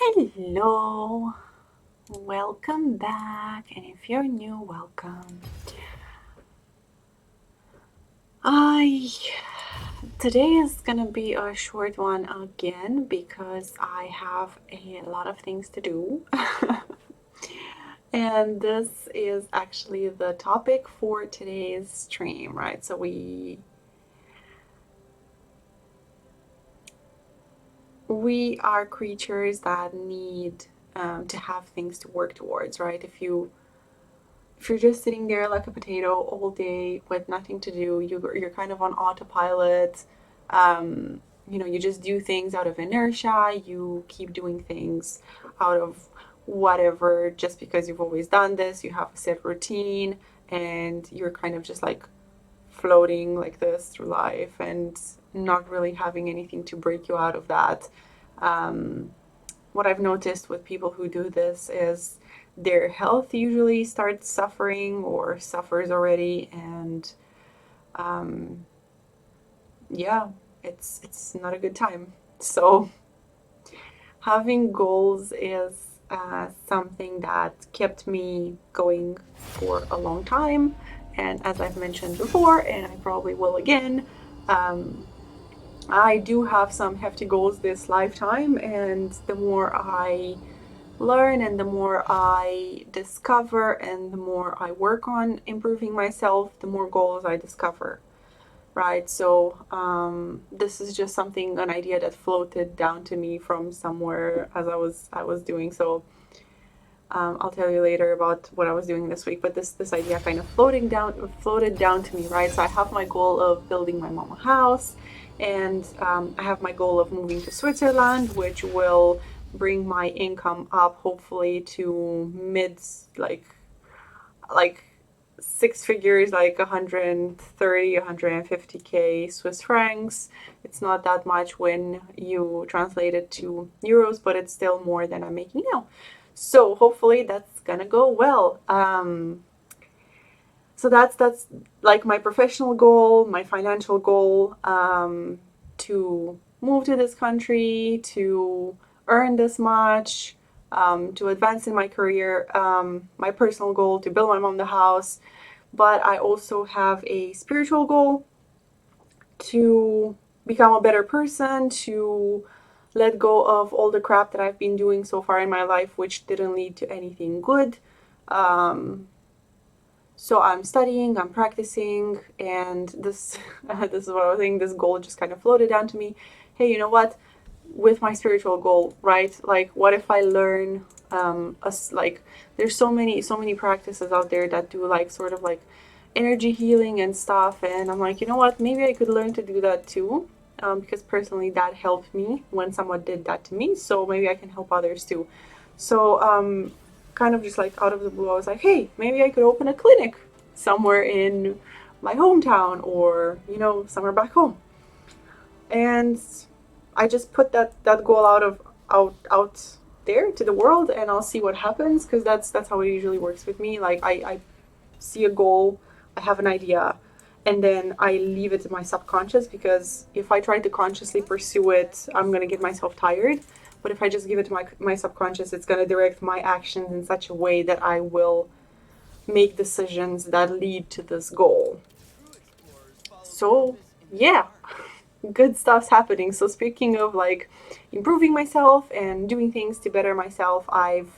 Hello, welcome back, and if you're new, welcome. I Today is gonna be a short one again because I have a lot of things to do. And this is actually the topic for today's stream, right? So we are creatures that need to have things to work towards, right? If you're just sitting there like a potato all day with nothing to do, you're kind of on autopilot. You just do things out of inertia. You keep doing things out of whatever just because you've always done this. You have a set routine, and you're kind of just like floating like this through life and not really having anything to break you out of that. Um, what I've noticed with people who do this is their health usually starts suffering or suffers already, and um, yeah, it's not a good time. So having goals is something that kept me going for a long time, and as I've mentioned before, and I probably will again. Um, I do have some hefty goals this lifetime, and the more I learn and the more I discover and the more I work on improving myself, the more goals I discover, right? So this is just something, an idea that floated down to me from somewhere as I was doing. So I'll tell you later about what I was doing this week, but this idea kind of floated down to me, right? So I have my goal of building my mama house, and I have my goal of moving to Switzerland, which will bring my income up hopefully to mid like six figures, like 130, 150k Swiss francs. It's not that much when you translate it to euros, but it's still more than I'm making now. So hopefully that's gonna go well. So that's like my professional goal, my financial goal, to move to this country, to earn this much, to advance in my career, my personal goal to build my mom the house. But I also have a spiritual goal to become a better person, to let go of all the crap that I've been doing so far in my life, which didn't lead to anything good. Um, so I'm studying, I'm practicing, and this this is what I was saying. This goal just kind of floated down to me. Hey, you know what? With my spiritual goal, right? Like, what if I learn like there's so many practices out there that do like sort of like energy healing and stuff, and I'm like, you know what? Maybe I could learn to do that too. Because personally, that helped me when someone did that to me. So maybe I can help others too. So kind of just like out of the blue, I was like, hey, maybe I could open a clinic somewhere in my hometown or, somewhere back home. And I just put that goal out there to the world, and I'll see what happens, because that's how it usually works with me. Like I see a goal, I have an idea, and then I leave it to my subconscious, because if I try to consciously pursue it, I'm gonna get myself tired. But if I just give it to my subconscious, it's gonna direct my actions in such a way that I will make decisions that lead to this goal. So yeah, good stuff's happening. So speaking of like improving myself and doing things to better myself, I've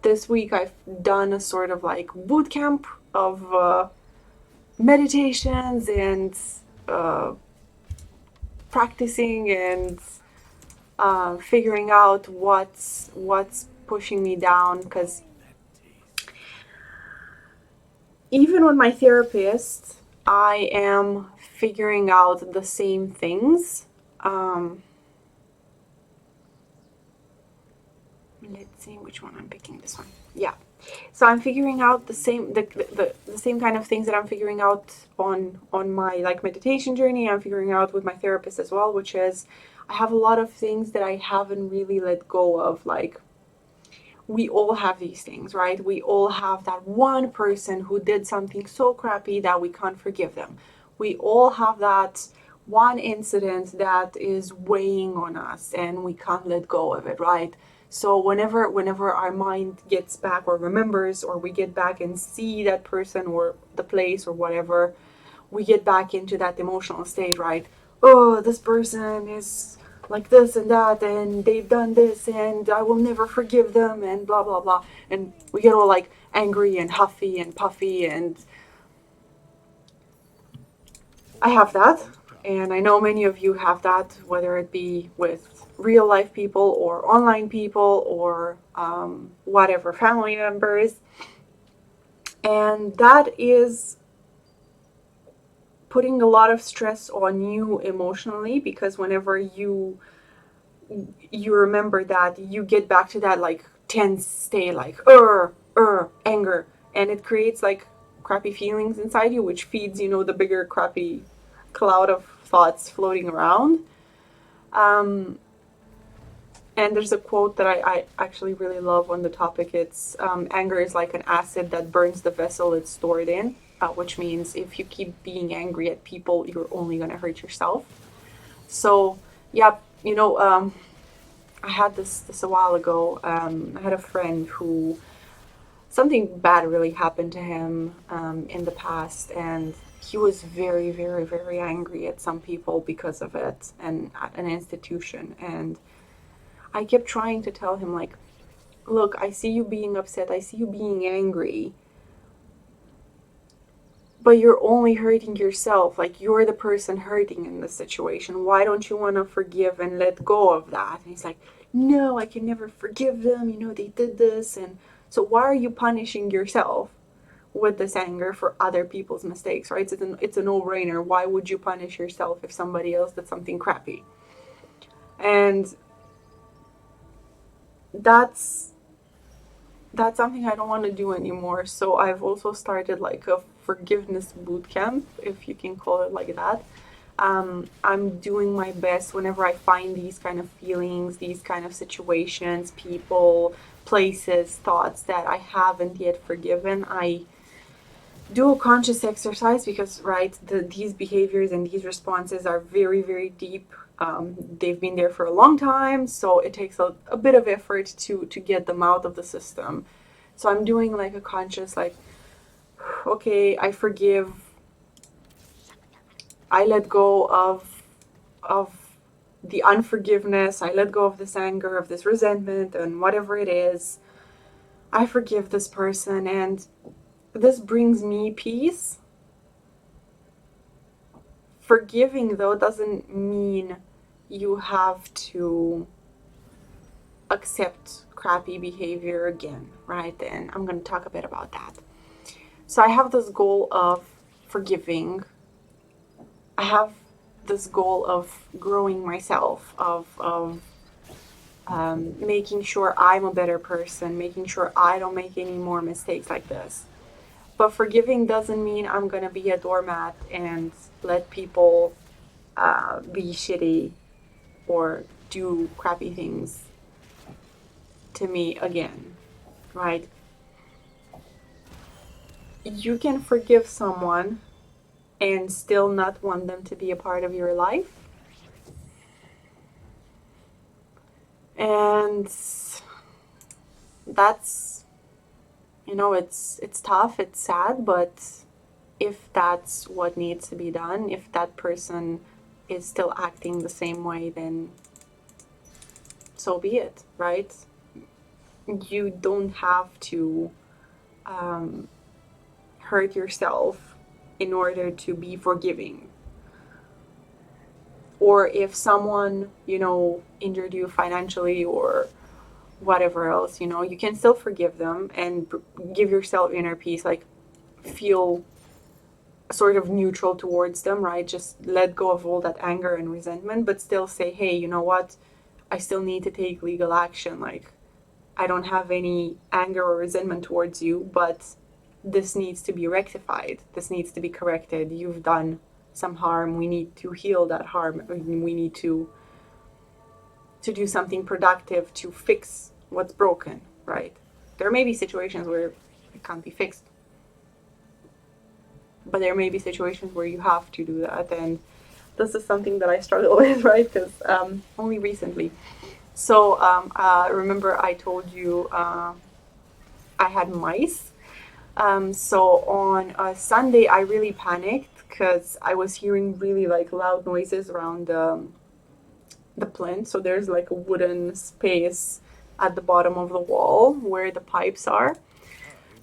this week I've done a sort of like boot camp of meditations and uh, practicing and figuring out what's pushing me down, because even with my therapist, I am figuring out the same things. Um, let's see which one I'm picking. This one. Yeah. So I'm figuring out the same kind of things that I'm figuring out on my like meditation journey. I'm figuring out with my therapist as well, which is I have a lot of things that I haven't really let go of. Like, we all have these things, right? We all have that one person who did something so crappy that we can't forgive them. We all have that one incident that is weighing on us and we can't let go of it, right? So whenever our mind gets back or remembers, or we get back and see that person or the place or whatever, we get back into that emotional state, right? Oh, this person is like this and that, and they've done this, and I will never forgive them, and blah blah blah. And we get all like angry and huffy and puffy, and I have that, and I know many of you have that, whether it be with real life people or online people or whatever, family members. And that is putting a lot of stress on you emotionally, because whenever you remember that, you get back to that like tense state, like anger, and it creates like crappy feelings inside you, which feeds, the bigger crappy cloud of thoughts floating around. um, and there's a quote that I actually really love on the topic. It's anger is like an acid that burns the vessel it's stored in, which means if you keep being angry at people, you're only going to hurt yourself. So yeah, I had this a while ago. I had a friend who something bad really happened to him in the past, and he was very, very, very angry at some people because of it, and at an institution. And I kept trying to tell him, like, look, I see you being upset, I see you being angry, but you're only hurting yourself. Like, you're the person hurting in this situation. Why don't you want to forgive and let go of that? And he's like, no, I can never forgive them. They did this. And so, why are you punishing yourself with this anger for other people's mistakes, right? It's a no brainer. Why would you punish yourself if somebody else did something crappy? And that's that's something I don't want to do anymore. So I've also started like a forgiveness boot camp, if you can call it like that. I'm doing my best whenever I find these kind of feelings, these kind of situations, people, places, thoughts that I haven't yet forgiven. I do a conscious exercise because, right, these behaviors and these responses are very, very deep. They've been there for a long time, so it takes a bit of effort to get them out of the system. So I'm doing like a conscious, like, okay, I forgive, I let go of the unforgiveness, I let go of this anger, of this resentment, and whatever it is. I forgive this person, and this brings me peace. Forgiving, though, doesn't mean you have to accept crappy behavior again, right? And I'm going to talk a bit about that. So I have this goal of forgiving. I have this goal of growing myself, of making sure I'm a better person, making sure I don't make any more mistakes like this. But forgiving doesn't mean I'm going to be a doormat and let people be shitty or do crappy things to me again, right? You can forgive someone and still not want them to be a part of your life. And that's, it's tough, it's sad, but if that's what needs to be done, if that person is still acting the same way, then so be it, right? You don't have to um, hurt yourself in order to be forgiving. Or if someone, injured you financially or whatever else, you can still forgive them and give yourself inner peace, like feel sort of neutral towards them, right? Just let go of all that anger and resentment, but still say, hey, you know what? I still need to take legal action. Like, I don't have any anger or resentment towards you, but this needs to be rectified. This needs to be corrected. You've done some harm. We need to heal that harm. We need to do something productive to fix what's broken, right? There may be situations where it can't be fixed, but there may be situations where you have to do that. And this is something that I struggle with, right? Because only recently. So remember I told you I had mice. So on a Sunday, I really panicked because I was hearing really like loud noises around the plinth. So there's like a wooden space at the bottom of the wall where the pipes are.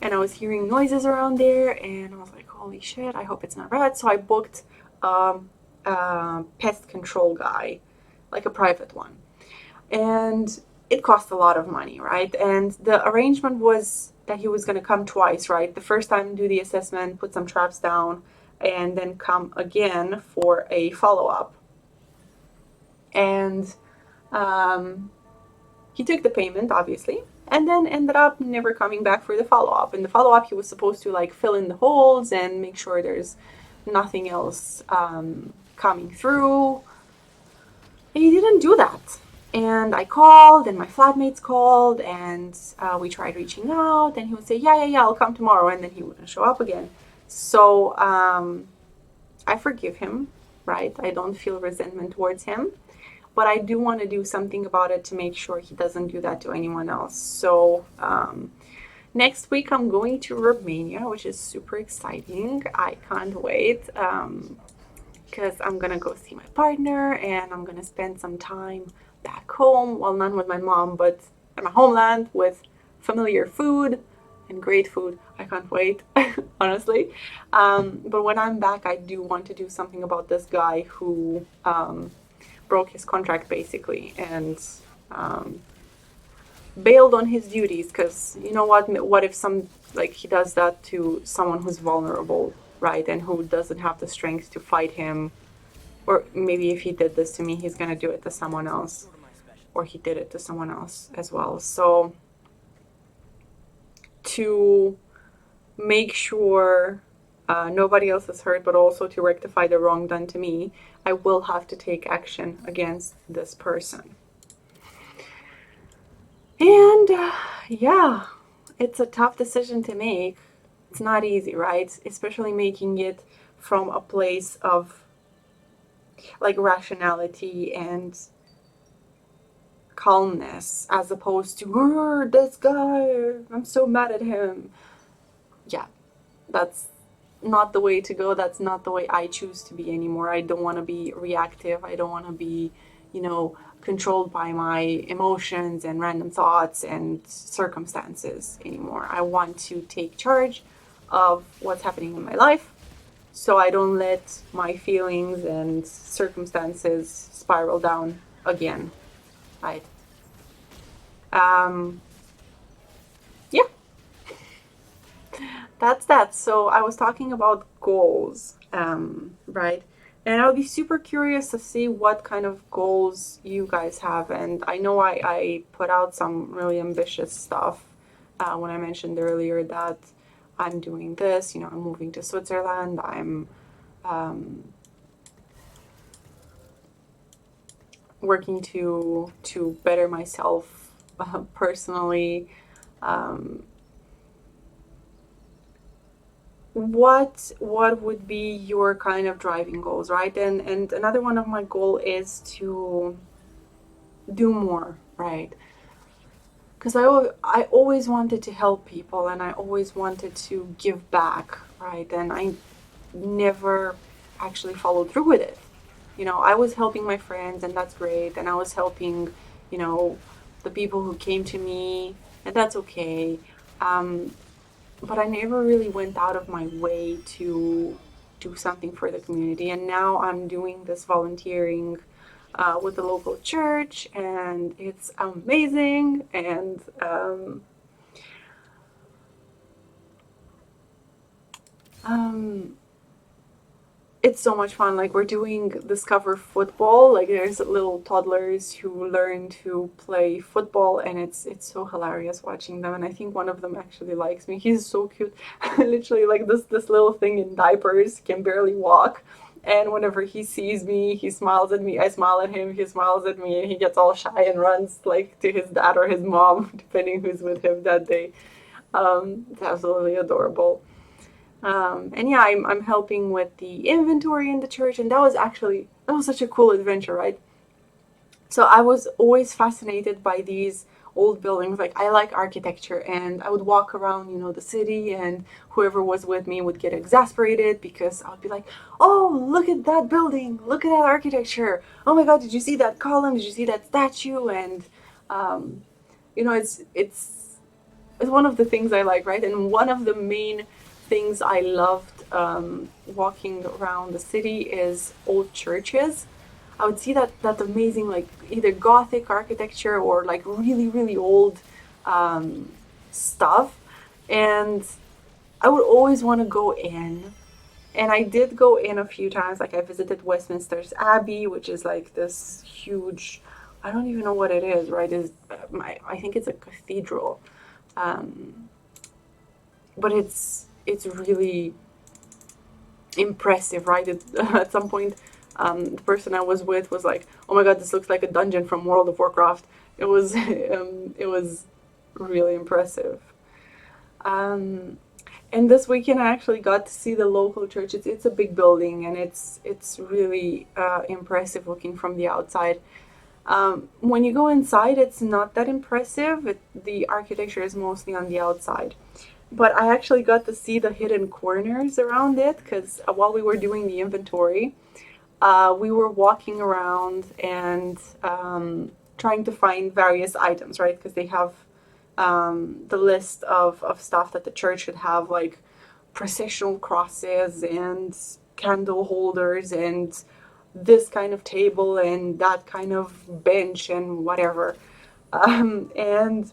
And I was hearing noises around there, and I was like, holy shit, I hope it's not rats. So I booked a pest control guy, like a private one. And it cost a lot of money, right? And the arrangement was that he was going to come twice, right? The first time do the assessment, put some traps down, and then come again for a follow up. And he took the payment, obviously, and then ended up never coming back for the follow up. In the follow up, he was supposed to like fill in the holes and make sure there's nothing else coming through. And he didn't do that. And I called, and my flatmates called, and we tried reaching out, and he would say, yeah, I'll come tomorrow, and then he wouldn't show up again. So I forgive him, right? I don't feel resentment towards him, but I do want to do something about it to make sure he doesn't do that to anyone else. So next week I'm going to Romania, which is super exciting. I can't wait. Because I'm gonna go see my partner and I'm gonna spend some time back home. Well, not with my mom, but at my homeland with familiar food and great food. I can't wait, honestly. But when I'm back, I do want to do something about this guy who broke his contract basically and bailed on his duties. Because you know what? What if he does that to someone who's vulnerable? Right, and who doesn't have the strength to fight him, or maybe if he did this to me, he's gonna do it to someone else, or he did it to someone else as well. So to make sure nobody else is hurt, but also to rectify the wrong done to me, I will have to take action against this person. And yeah, it's a tough decision to make. It's not easy, right? Especially making it from a place of like rationality and calmness as opposed to this guy, I'm so mad at him. Yeah, that's not the way to go. That's not the way I choose to be anymore. I don't want to be reactive. I don't want to be, controlled by my emotions and random thoughts and circumstances anymore. I want to take charge of what's happening in my life so I don't let my feelings and circumstances spiral down again. Right? Yeah, that's that. So I was talking about goals, right? And I would be super curious to see what kind of goals you guys have. And I know I put out some really ambitious stuff when I mentioned earlier that I'm doing this, I'm moving to Switzerland, I'm working to better myself personally. What would be your kind of driving goals, right? And another one of my goal is to do more, right? Because I always wanted to help people and I always wanted to give back, right? And I never actually followed through with it. I was helping my friends and that's great, and I was helping, the people who came to me, and that's okay. But I never really went out of my way to do something for the community. And now I'm doing this volunteering with the local church, and it's amazing. And it's so much fun. Like, we're doing Discover Football. Like, there's little toddlers who learn to play football, and it's so hilarious watching them. And I think one of them actually likes me. He's so cute. Literally, like this little thing in diapers can barely walk. And whenever he sees me, he smiles at me. I smile at him. He smiles at me, and he gets all shy and runs like to his dad or his mom, depending who's with him that day. It's absolutely adorable. And yeah, I'm helping with the inventory in the church, and that was that was such a cool adventure, right? So I was always fascinated by these old buildings. Like, I like architecture, and I would walk around, the city, and whoever was with me would get exasperated because I would be like, "Oh, look at that building! Look at that architecture! Oh my God, did you see that column? Did you see that statue?" And um, it's one of the things I like, right? And one of the main things I loved walking around the city is old churches. I would see that amazing, like, either Gothic architecture or like really really old um, stuff, and I would always want to go in. And I did go in a few times. Like, I visited Westminster's Abbey, which is like this huge. I don't even know what it is. Right? I think it's a cathedral, um, but it's really impressive, right? At some point, the person I was with was like, "Oh my God, this looks like a dungeon from World of Warcraft." It was really impressive. Um, and this weekend, I actually got to see the local church. It's a big building, and it's really impressive looking from the outside. When you go inside, it's not that impressive. The architecture is mostly on the outside. But I actually got to see the hidden corners around it because while we were doing the inventory, we were walking around and trying to find various items, right? Because they have the list of stuff that the church should have, like processional crosses and candle holders and this kind of table and that kind of bench and whatever. And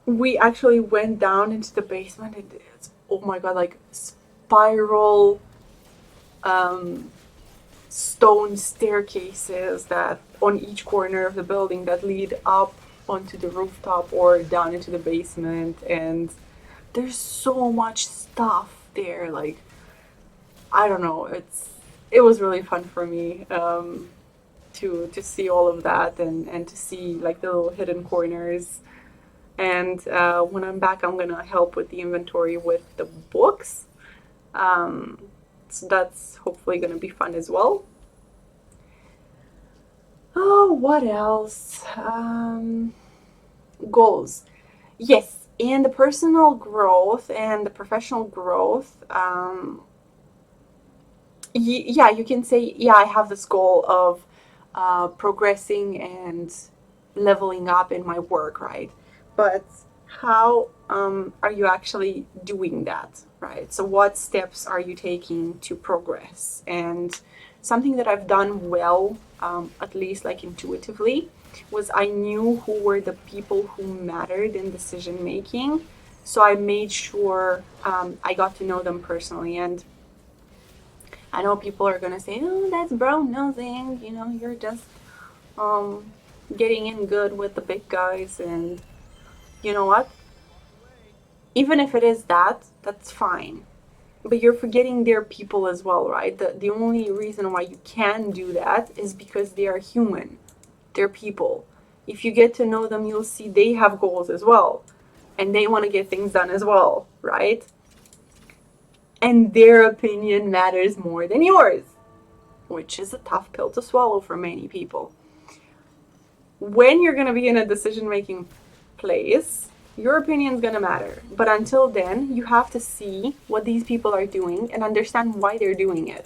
we actually went down into the basement, and it's, oh my God, like spiral um, stone staircases that on each corner of the building that lead up onto the rooftop or down into the basement. And there's so much stuff there. Like, I don't know, it was really fun for me to see all of that, and to see like the little hidden corners. And when I'm back, I'm gonna help with the inventory with the books. Um, so that's hopefully gonna be fun as well. Oh, what else? Goals. Yes, in the personal growth and the professional growth, yeah, you can say, yeah, I have this goal of progressing and leveling up in my work, right? But how are you actually doing that, right? So, what steps are you taking to progress? And something that I've done well, at least like intuitively, was I knew who were the people who mattered in decision making. So, I made sure I got to know them personally. And I know people are gonna say, "Oh, that's brown nosing. You're just um, getting in good with the big guys." And you know what? Even if it is that, that's fine. But you're forgetting their people as well, right? The only reason why you can do that is because they are human. They're people. If you get to know them, you'll see they have goals as well. And they want to get things done as well, right? And their opinion matters more than yours, which is a tough pill to swallow for many people. When you're going to be in a decision making place, your opinion is going to matter. But until then, you have to see what these people are doing and understand why they're doing it.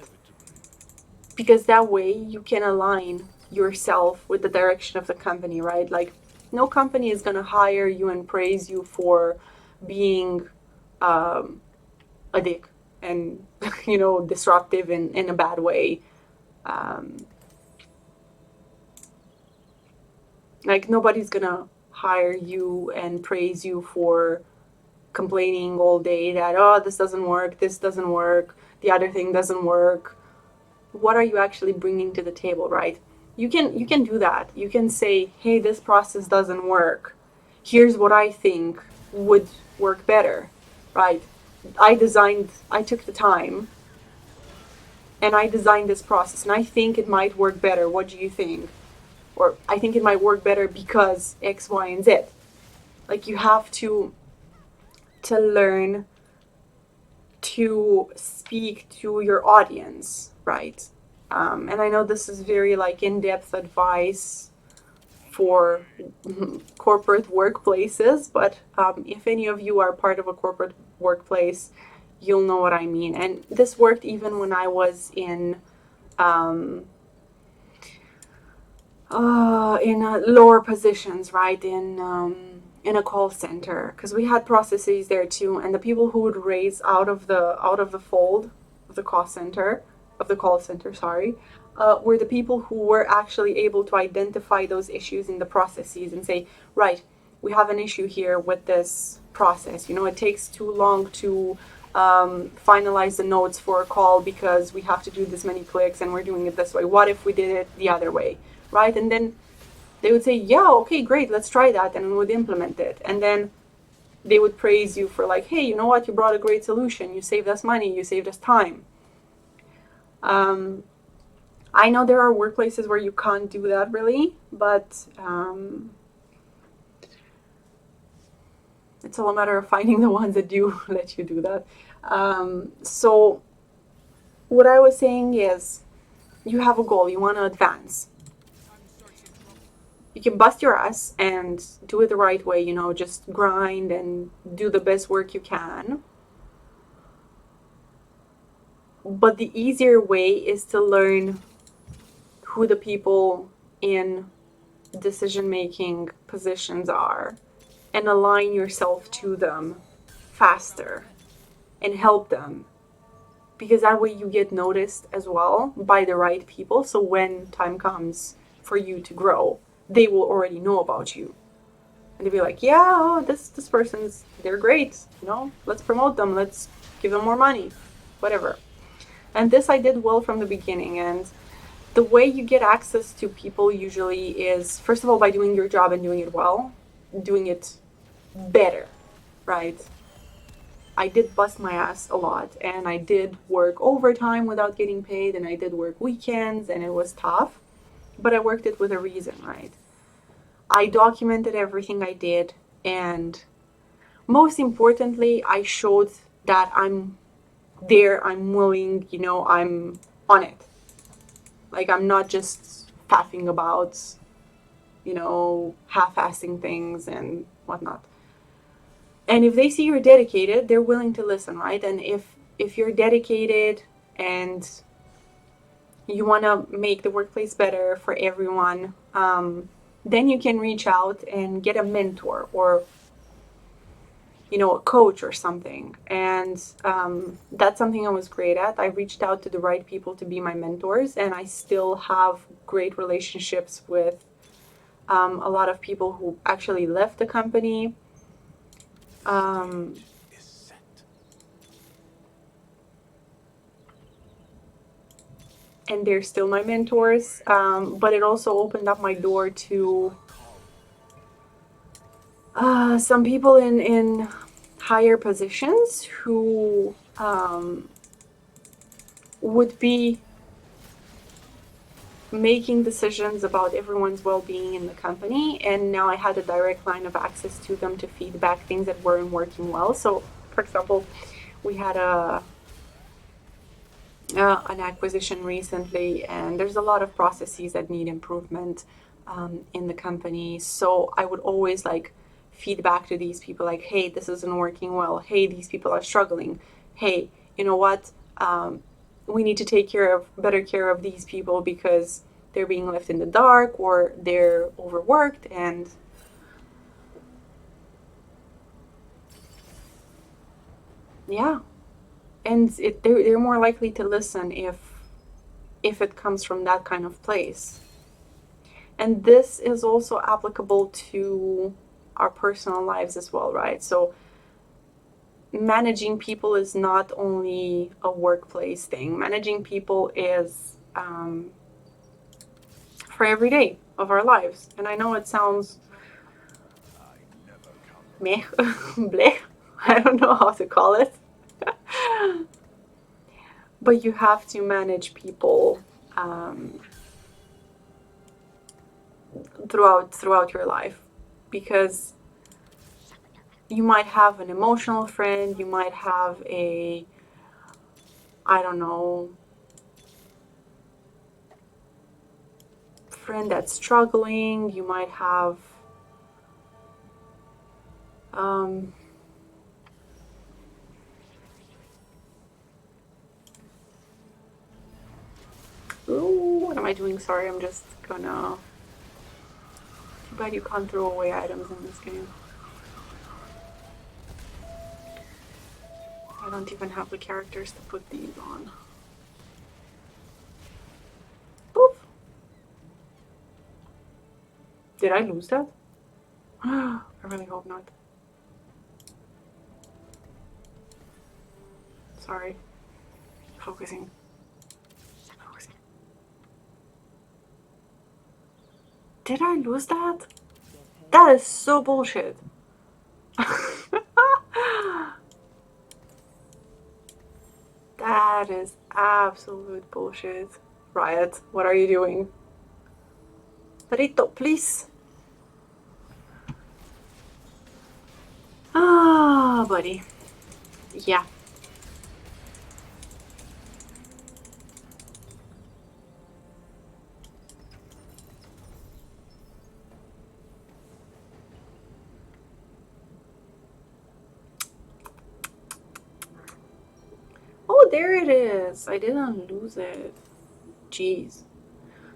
Because that way you can align yourself with the direction of the company, right? Like, no company is going to hire you and praise you for being um, a dick and, disruptive in a bad way. Um, like, nobody's gonna hire you and praise you for complaining all day that, oh, this doesn't work, the other thing doesn't work. What are you actually bringing to the table, right? You can do that. You can say, hey, this process doesn't work. Here's what I think would work better, right? I took the time and I designed this process, and I think it might work better. What do you think? Or I think it might work better because X, Y, and Z. Like, you have to learn to speak to your audience, right? And I know this is very like in-depth advice for corporate workplaces, but if any of you are part of a corporate workplace, you'll know what I mean. And this worked even when I was um, in lower positions, right? In a call center, because we had processes there too, and the people who would raise out of the fold of the call center, sorry, were the people who were actually able to identify those issues in the processes and say, right, we have an issue here with this process. You know, it takes too long to finalize the notes for a call because we have to do this many clicks and we're doing it this way. What if we did it the other way? Right? And then they would say, yeah, okay, great, let's try that, and we would implement it. And then they would praise you for like, hey, you know what, you brought a great solution, you saved us money, you saved us time. I know there are workplaces where you can't do that really, but it's all a matter of finding the ones that do let you do that. So what I was saying is, you have a goal, you want to advance. You can bust your ass and do it the right way, you know, just grind and do the best work you can. But the easier way is to learn who the people in decision making positions are and align yourself to them faster and help them, because that way you get noticed as well by the right people. So when time comes for you to grow, they will already know about you. And they'll be like, yeah, oh, this person's, they're great, you know, let's promote them, let's give them more money, whatever. And this I did well from the beginning. And the way you get access to people usually is, first of all, by doing your job and doing it well, doing it better, right? I did bust my ass a lot, and I did work overtime without getting paid, and I did work weekends, and it was tough, but I worked it with a reason, right? I documented everything I did, and most importantly, I showed that I'm there, I'm willing, you know, I'm on it. Like, I'm not just faffing about, you know, half-assing things and whatnot. And if they see you're dedicated, they're willing to listen, right? And if you're dedicated and you want to make the workplace better for everyone, then you can reach out and get a mentor or, you know, a coach or something. And that's something I was great at. I reached out to the right people to be my mentors, and I still have great relationships with a lot of people who actually left the company. Um, and they're still my mentors. But it also opened up my door to some people in higher positions who would be making decisions about everyone's well-being in the company, and now I had a direct line of access to them to feedback things that weren't working well. So, for example, we had an acquisition recently, and there's a lot of processes that need improvement in the company. So I would always like feedback to these people, like, hey, this isn't working well. Hey, these people are struggling. Hey, you know what? We need to take better care of these people because they're being left in the dark or they're overworked. And yeah, and they're more likely to listen if it comes from that kind of place. And this is also applicable to our personal lives as well, right? So managing people is not only a workplace thing. Managing people is for every day of our lives. And I know it sounds meh, bleh, I don't know how to call it. But you have to manage people throughout your life, because you might have an emotional friend, you might have a I don't know, friend that's struggling. You might have um, ooh, what am I doing? Sorry, I'm just gonna. Too bad you can't throw away items in this game. I don't even have the characters to put these on. Poof! Did I lose that? I really hope not. Sorry. Focusing. Focusing. Did I lose that? That is so bullshit. That is absolute bullshit. Riot, what are you doing? Rito, please. Ah, buddy. Yeah. Oh, there it is. I didn't lose it. Jeez.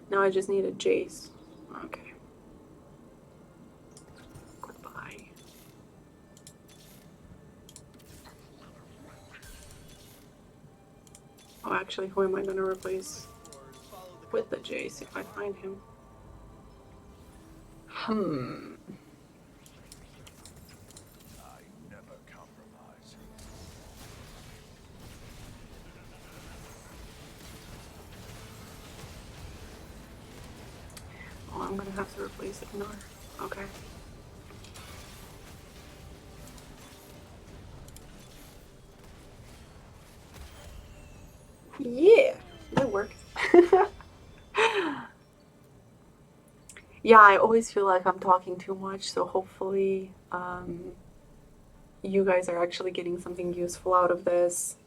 Now I just need a Jace. Okay. Goodbye. Oh, actually, who am I gonna replace with the Jace if I find him? Oh, I'm gonna have to replace Ignore. Okay. Yeah, that worked. Yeah, I always feel like I'm talking too much, so hopefully you guys are actually getting something useful out of this.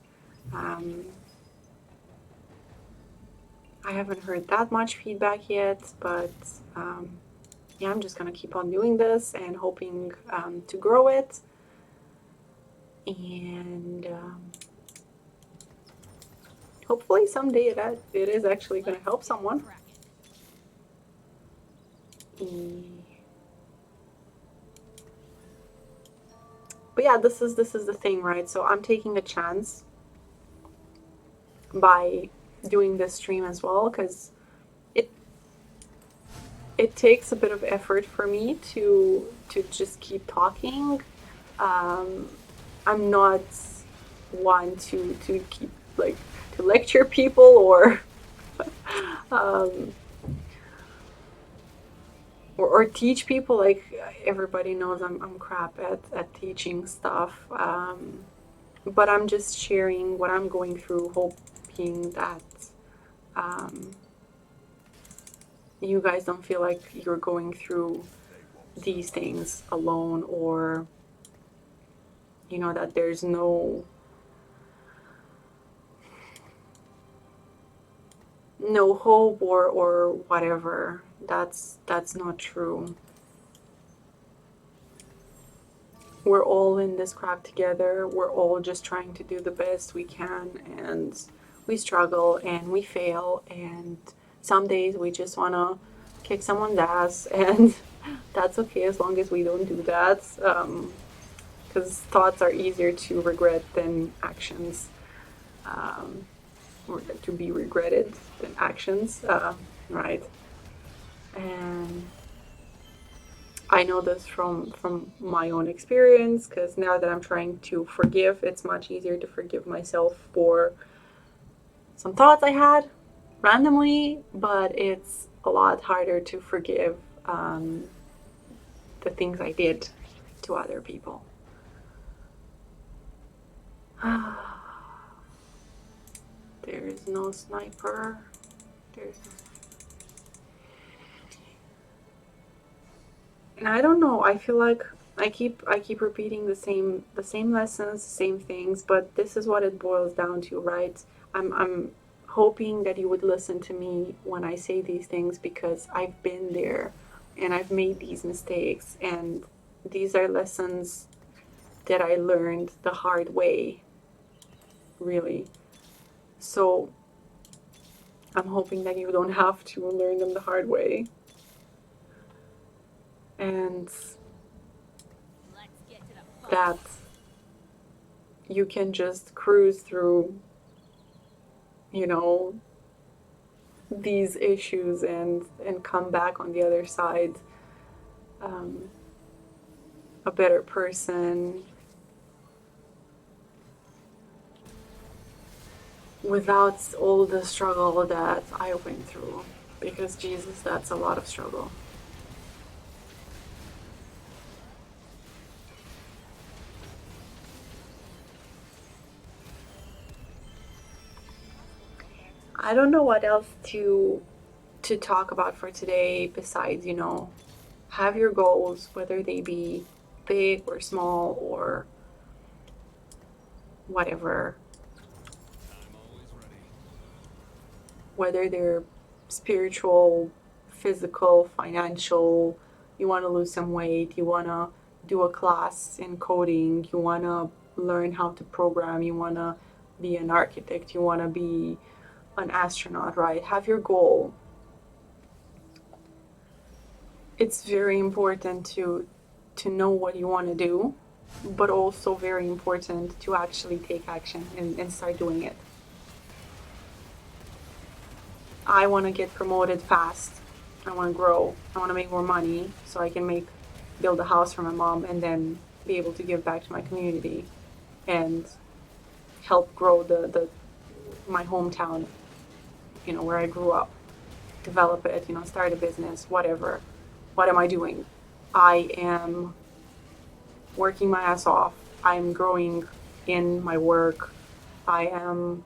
I haven't heard that much feedback yet, but yeah, I'm just gonna keep on doing this and hoping to grow it. And hopefully someday it is actually gonna help someone. But yeah, this is the thing, right? So I'm taking a chance by doing this stream as well, because it takes a bit of effort for me to just keep talking. I'm not one to keep like to lecture people or um, or teach people. Like everybody knows I'm crap at teaching stuff, but I'm just sharing what I'm going through, hoping that um, you guys don't feel like you're going through these things alone, or you know that there's no hope or whatever. That's not true. We're all in this crap together. We're all just trying to do the best we can, and we struggle and we fail, and some days we just want to kick someone's ass, and that's okay as long as we don't do that, because thoughts are easier to regret than actions, or to be regretted than actions, right? And I know this from my own experience, because now that I'm trying to forgive, it's much easier to forgive myself for some thoughts I had randomly, but it's a lot harder to forgive the things I did to other people. There is no sniper. There's no... And I don't know. I feel like I keep repeating the same lessons, the same things, but this is what it boils down to, right? I'm hoping that you would listen to me when I say these things, because I've been there and I've made these mistakes, and these are lessons that I learned the hard way, really. So I'm hoping that you don't have to learn them the hard way, and that you can just cruise through, you know, these issues and come back on the other side um, a better person, without all the struggle that I went through. Because Jesus, that's a lot of struggle. I don't know what else to talk about for today besides, have your goals, whether they be big or small or whatever, whether they're spiritual, physical, financial, you want to lose some weight, you want to do a class in coding, you want to learn how to program, you want to be an architect, you want to be an astronaut, right? Have your goal. It's very important to know what you want to do, but also very important to actually take action and start doing it. I want to get promoted fast. I want to grow. I want to make more money so I can build a house for my mom and then be able to give back to my community and help grow the my hometown, where I grew up, develop it, start a business, whatever. What am I doing? I am working my ass off. I'm growing in my work. I am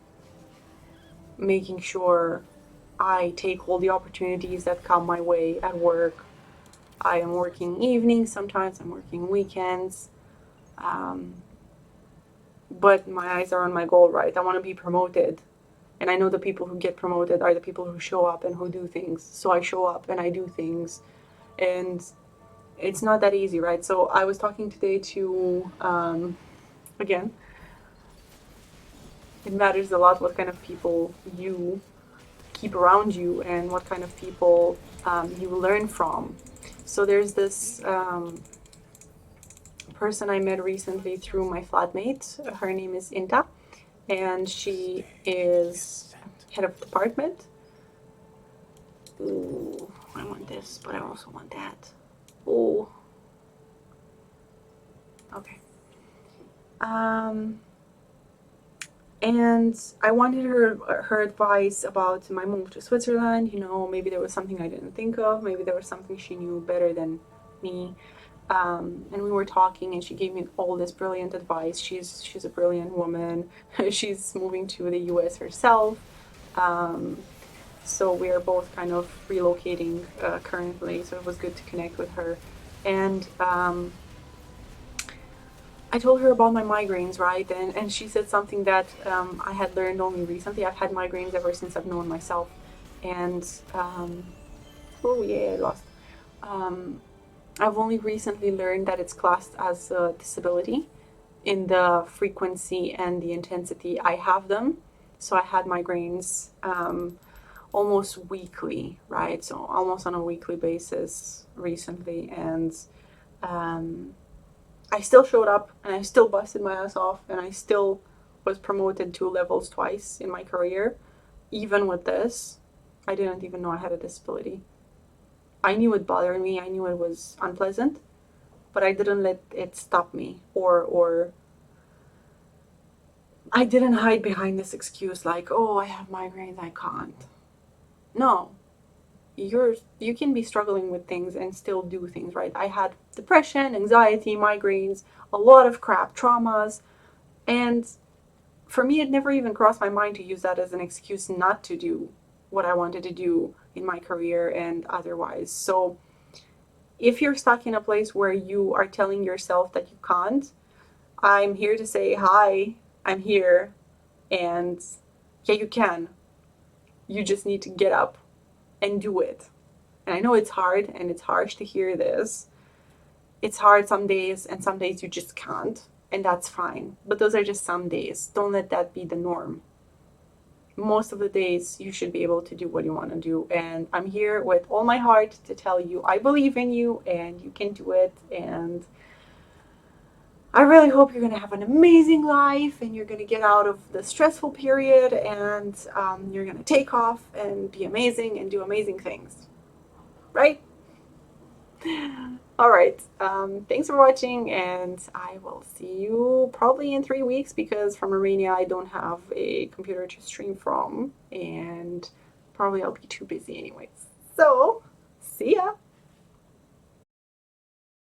making sure I take all the opportunities that come my way at work. I am working evenings, sometimes I'm working weekends. Um, but my eyes are on my goal, right? I want to be promoted. And I know the people who get promoted are the people who show up and who do things. So I show up and I do things. And it's not that easy, right? So I was talking today to, again, it matters a lot what kind of people you keep around you and what kind of people you learn from. So there's this person I met recently through my flatmate. Her name is Inta, and she is head of department. Ooh, I want this, but I also want that. Ooh. Okay. Um, and I wanted her advice about my move to Switzerland. Maybe there was something I didn't think of. Maybe there was something she knew better than me. And we were talking, and she gave me all this brilliant advice. She's a brilliant woman. She's moving to the U.S. herself. Um, so we are both kind of relocating currently. So it was good to connect with her. And I told her about my migraines, right? And she said something that I had learned only recently. I've had migraines ever since I've known myself. And, oh yeah, I lost. Um, I've only recently learned that it's classed as a disability in the frequency and the intensity I have them. So I had migraines almost weekly, right? So almost on a weekly basis recently. And um, I still showed up and I still busted my ass off and I still was promoted 2 levels twice in my career. Even with this, I didn't even know I had a disability. I knew it bothered me, I knew it was unpleasant, but I didn't let it stop me or I didn't hide behind this excuse like, oh, I have migraines, I can't. No, you can be struggling with things and still do things, right? I had depression, anxiety, migraines, a lot of crap, traumas, and for me it never even crossed my mind to use that as an excuse not to do what I wanted to do in my career and otherwise. So if you're stuck in a place where you are telling yourself that you can't, I'm here to say hi, I'm here, and Yeah, you can. You just need to get up and do it. And I know it's hard and it's harsh to hear this. It's hard some days, and some days you just can't, and that's fine. But those are just some days. Don't let that be the norm. Most of the days you should be able to do what you want to do. And I'm here with all my heart to tell you I believe in you and you can do it. And I really hope you're going to have an amazing life and you're going to get out of the stressful period and you're going to take off and be amazing and do amazing things. Right? All right. Thanks for watching, and I will see you probably in 3 weeks because from Romania I don't have a computer to stream from, and probably I'll be too busy anyways. So, see ya.